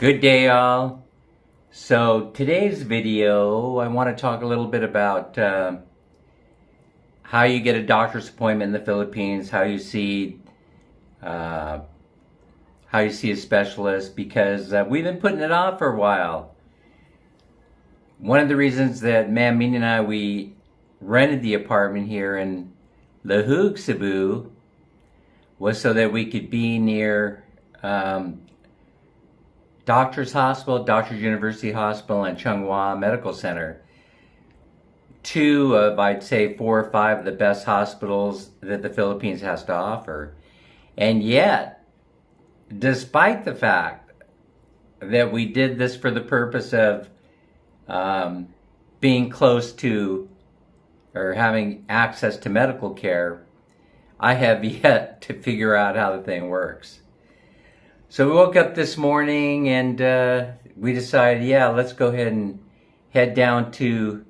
Good day, all. So today's video, I want to talk a little bit about how you get a doctor's appointment in the Philippines, how you see a specialist, because we've been putting it off for a while. One of the reasons that Ma'am and I, we rented the apartment here in Lahug, Cebu, was so that we could be near Doctors Hospital, Doctors University Hospital, and Chunghwa Medical Center. Two of, I'd say, 4 or 5 of the best hospitals that the Philippines has to offer. And yet, despite the fact that we did this for the purpose of being close to or having access to medical care, I have yet to figure out how the thing works. So we woke up this morning and we decided, yeah, let's go ahead and head down to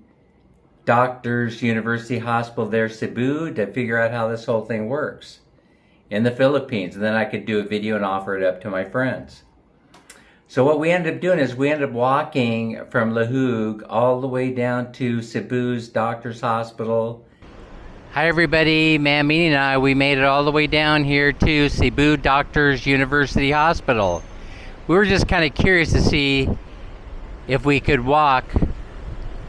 Doctors University Hospital there, Cebu, to figure out how this whole thing works in the Philippines. And then I could do a video and offer it up to my friends. So what we ended up doing is we ended up walking from Lahug all the way down to Cebu's Doctors Hospital. Hi everybody, Ma'am and I, we made it all the way down here to Cebu Doctors University Hospital. We were just kind of curious to see if we could walk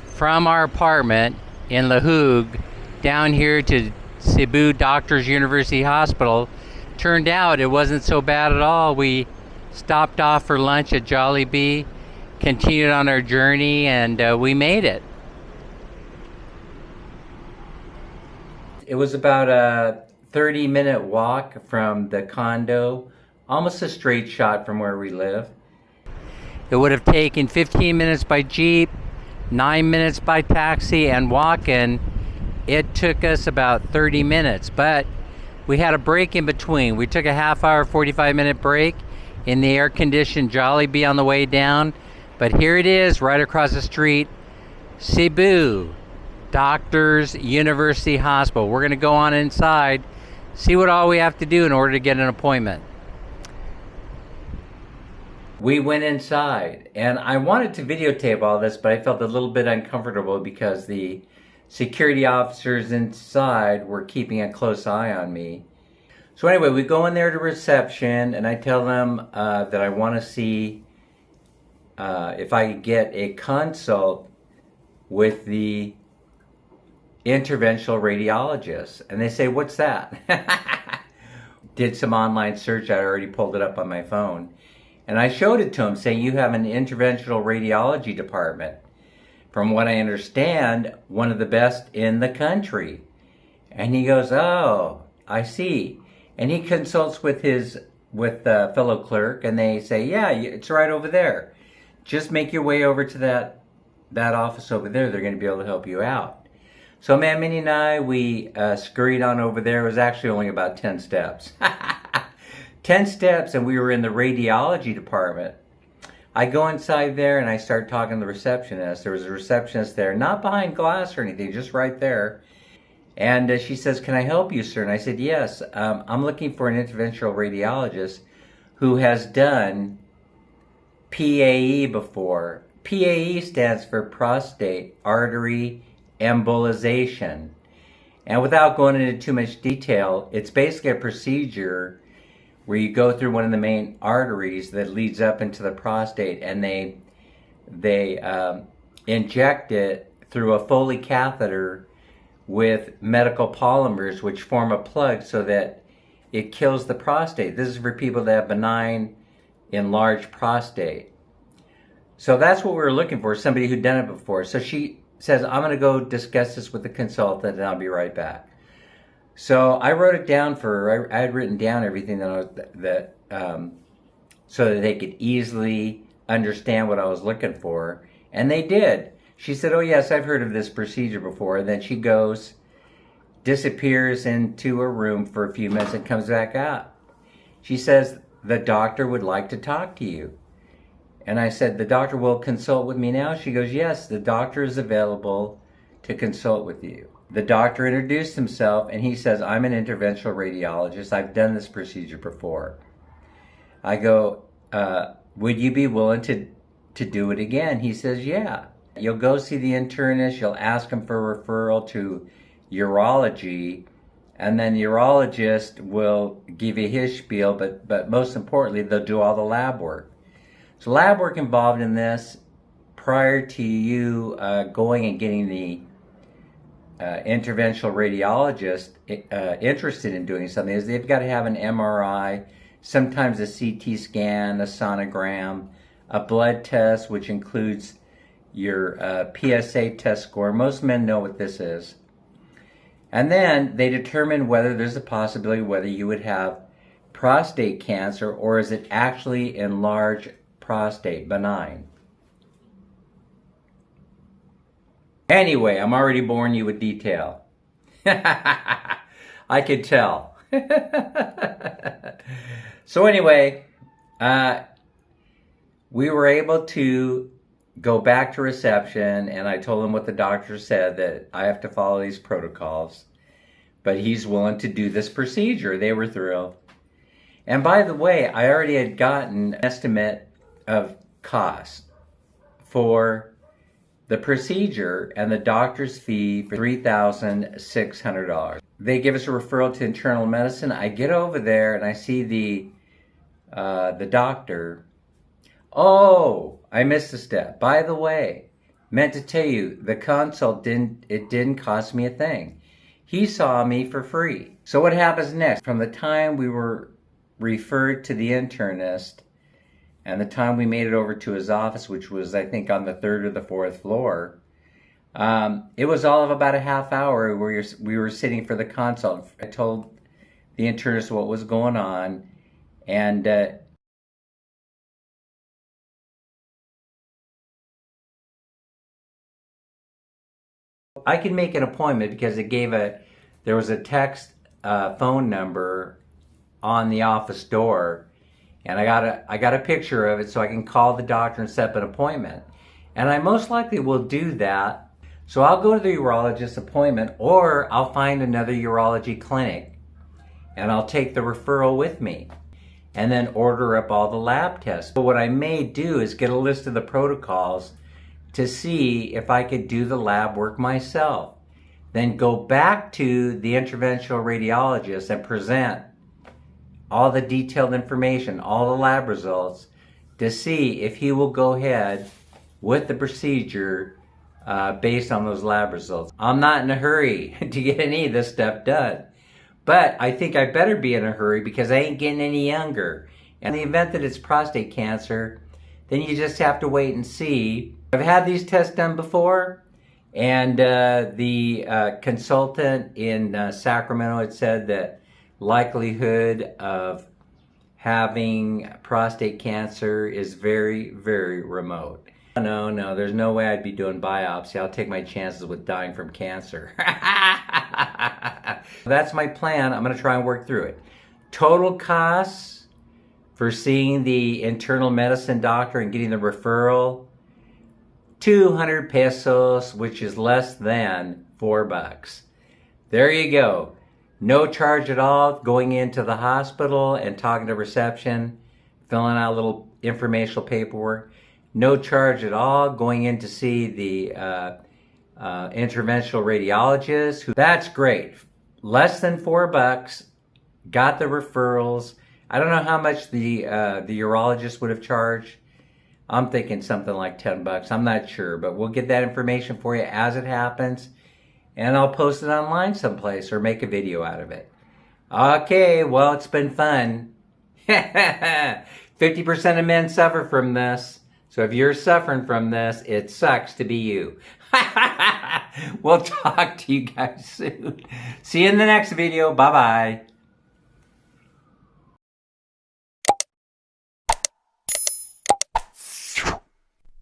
from our apartment in Lahug down here to Cebu Doctors University Hospital. Turned out it wasn't so bad at all. We stopped off for lunch at Jollibee, continued on our journey, and we made it. It was about a 30-minute walk from the condo, almost a straight shot from where we live. It would have taken 15 minutes by Jeep, 9 minutes by taxi, and walking. It took us about 30 minutes, but we had a break in between. We took a half-hour, 45-minute break in the air-conditioned Jollibee on the way down. But here it is, right across the street, Cebu Doctors University Hospital. We're going to go on inside, see what all we have to do in order to get an appointment. We went inside, and I wanted to videotape all this, but I felt a little bit uncomfortable because the security officers inside were keeping a close eye on me. So anyway, we go in there to reception, and I tell them that I want to see if I could get a consult with the Interventional Radiologist. And they say, what's that? Did some online search. I already pulled it up on my phone. And I showed it to him, saying, you have an interventional radiology department. From what I understand, one of the best in the country. And he goes, oh, I see. And he consults with a fellow clerk, and they say, yeah, it's right over there. Just make your way over to that office over there. They're going to be able to help you out. So Ma'am and I, we scurried on over there. It was actually only about 10 steps. 10 steps, and we were in the radiology department. I go inside there, and I start talking to the receptionist. There was a receptionist there, not behind glass or anything, just right there. And she says, can I help you, sir? And I said, yes. I'm looking for an interventional radiologist who has done PAE before. PAE stands for prostate, artery, embolization. And without going into too much detail, it's basically a procedure where you go through one of the main arteries that leads up into the prostate, and they inject it through a Foley catheter with medical polymers which form a plug so that it kills the prostate. This is for people that have benign enlarged prostate. So that's what we were looking for, somebody who'd done it before. So she says, I'm going to go discuss this with the consultant, and I'll be right back. So I wrote it down for her. I had written down everything so that they could easily understand what I was looking for. And they did. She said, oh yes, I've heard of this procedure before. And then she goes, disappears into a room for a few minutes and comes back out. She says, the doctor would like to talk to you. And I said, the doctor will consult with me now? She goes, yes, the doctor is available to consult with you. The doctor introduced himself, and he says, I'm an interventional radiologist. I've done this procedure before. I go, would you be willing to do it again? He says, yeah. You'll go see the internist, you'll ask him for a referral to urology, and then the urologist will give you his spiel, but most importantly, they'll do all the lab work. So lab work involved in this prior to you going and getting the interventional radiologist interested in doing something is they've got to have an MRI, sometimes a CT scan, a sonogram, a blood test, which includes your PSA test score. Most men know what this is. And then they determine whether there's a possibility whether you would have prostate cancer or is it actually enlarged prostate, benign. Anyway, I'm already boring you with detail. I could tell. So anyway, we were able to go back to reception, and I told him what the doctor said, that I have to follow these protocols, but he's willing to do this procedure. They were thrilled. And by the way, I already had gotten an estimate of cost for the procedure and the doctor's fee for $3,600. They give us a referral to internal medicine. I get over there and I see the doctor. Oh, I missed a step. By the way, meant to tell you, the consult didn't cost me a thing. He saw me for free. So what happens next? From the time we were referred to the internist and the time we made it over to his office, which was, I think, on the 3rd or the 4th floor, it was all of about a half hour where we were sitting for the consult. I told the internist what was going on, and I could make an appointment because there was a text phone number on the office door, and I got a picture of it so I can call the doctor and set up an appointment. And I most likely will do that. So I'll go to the urologist appointment, or I'll find another urology clinic and I'll take the referral with me and then order up all the lab tests. But what I may do is get a list of the protocols to see if I could do the lab work myself. Then go back to the interventional radiologist and present all the detailed information, all the lab results, to see if he will go ahead with the procedure based on those lab results. I'm not in a hurry to get any of this stuff done, but I think I better be in a hurry because I ain't getting any younger. And in the event that it's prostate cancer, then you just have to wait and see. I've had these tests done before, and the consultant in Sacramento had said that likelihood of having prostate cancer is very, very remote. No, there's no way I'd be doing biopsy. I'll take my chances with dying from cancer. That's my plan. I'm going to try and work through it. Total costs for seeing the internal medicine doctor and getting the referral, 200 pesos, which is less than $4. There you go. No charge at all going into the hospital and talking to reception, filling out little informational paperwork. No charge at all going in to see the interventional radiologist. That's great. Less than $4. Got the referrals. I don't know how much the urologist would have charged. I'm thinking something like $10. I'm not sure, but we'll get that information for you as it happens. And I'll post it online someplace or make a video out of it. Okay, well, it's been fun. 50% of men suffer from this. So if you're suffering from this, it sucks to be you. We'll talk to you guys soon. See you in the next video. Bye-bye.